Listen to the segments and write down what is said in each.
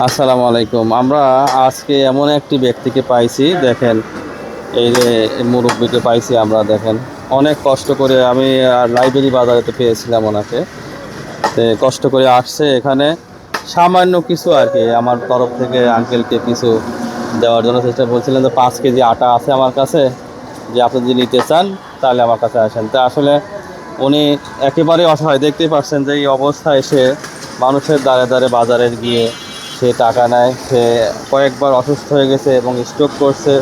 আসসালামু আলাইকুম। আমরা আজকে এমন একটি ব্যক্তিকে পাইছি, দেখেন এই যে মুরব্বিকে পাইছি আমরা। দেখেন অনেক কষ্ট করে আমি লাইব্রেরি বাজারেতে পেয়েছিলাম ওনাকে। কষ্ট করে আসছে এখানে সামান্য কিছু আর কি আমার তরফ থেকে আঙ্কেলকে কিছু দেওয়ার জন্য চেষ্টা বলছিলেন যে 5 কেজি আটা আছে আমার কাছে, যে আপনি যদি নিতে চান তাহলে আমার কাছে আসেন। তা আসলে উনি একেবারে অসহায়, দেখতেই পাচ্ছেন যে এই অবস্থায় সে মানুষের দ্বারে দ্বারে বাজারে গিয়ে সে টাকা নেয়। সে কয়েকবার অসুস্থ হয়ে গেছে এবং স্ট্রোক করছে,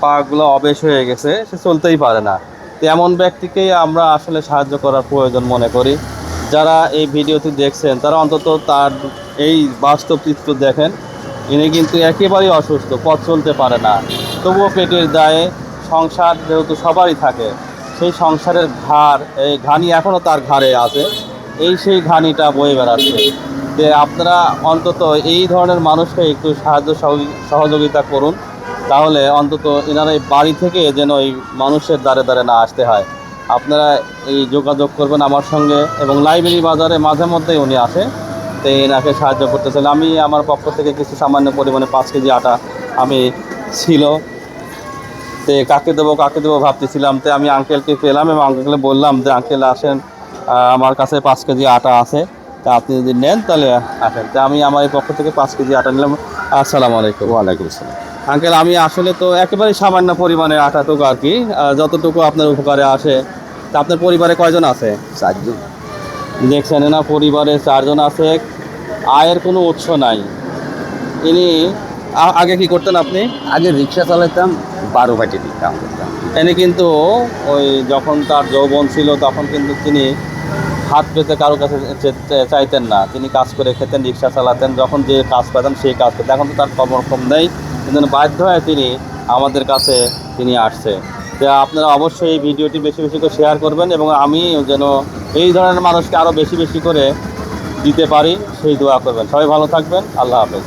পাগুলো অবেশ হয়ে গেছে, সে চলতেই পারে না। তো এমন ব্যক্তিকেই আমরা আসলে সাহায্য করার প্রয়োজন মনে করি। যারা এই ভিডিওটি দেখছেন তারা অন্তত তার এই বাস্তব চিত্র দেখেন। ইনি কিন্তু একেবারেই অসুস্থ, পথ চলতে পারে না, তবুও পেটের দায়ে সংসার যেহেতু সবারই থাকে, সেই সংসারের ভার, এই ঘানি এখনও তার ঘাড়ে আছে, সেই ঘানিটা বয়ে বেড়াচ্ছে। যে আপনারা অন্তত এই ধরনের মানুষকে একটু সাহায্য সহযোগিতা করুন, তাহলে অন্তত এনারা এই বাড়ি থেকে যেন এই মানুষের দ্বারে দ্বারে না আসতে হয়। আপনারা এই যোগাযোগ করবেন আমার সঙ্গে, এবং লাইব্রেরি বাজারে মাঝে মধ্যেই উনি আসে। তো এনাকে সাহায্য করতে চাইলে আমি আমার পক্ষ থেকে কিছু সামান্য পরিমাণে 5 কেজি আটা আমি ছিল, তো কাকে দেবো ভাবতেছিলাম। তো আমি আঙ্কেলকে পেলাম এবং আঙ্কেলকে বললাম যে আঙ্কেল আসেন, আমার কাছে 5 কেজি আটা আছে, তা আপনি যদি নেন তাহলে আসেন। তা আমি আমার এই পক্ষ থেকে 5 কেজি আটা নিলাম। আসসালামু আলাইকুম। ওয়ালাইকুম আসসালাম। আঙ্কেল, আমি আসলে তো একেবারে সামান্য পরিমাণের আটাটুকু আর কি, যতটুকু আপনার উপকারে আসে। তা আপনার পরিবারে কয়জন আছে? 4 জন। দেখছেন না, পরিবারে 4 জন আছে, আয়ের কোনো উৎস নাই। ইনি আগে কি করতেন আপনি? আগে রিক্সা চালাতাম, 12 পাটি কাম করতাম। ইনি কিন্তু ওই যখন তার যৌবন ছিল তখন কিন্তু তিনি হাত পেতে কারো কাছে চাইতেন না, তিনি কাজ করে খেতেন, রিক্সা চালাতেন, যখন যে কাজ পেতেন সেই কাজ পেতেন। এখন তো তার কম নেই, কিন্তু বাধ্য হয়ে তিনি আমাদের কাছে তিনি আসছে। তো আপনারা অবশ্যই এই ভিডিওটি বেশি বেশি করে শেয়ার করবেন, এবং আমি যেন এই ধরনের মানুষকে আরও বেশি বেশি করে দিতে পারি সেই দোয়া করবেন। সবাই ভালো থাকবেন। আল্লাহ হাফেজ।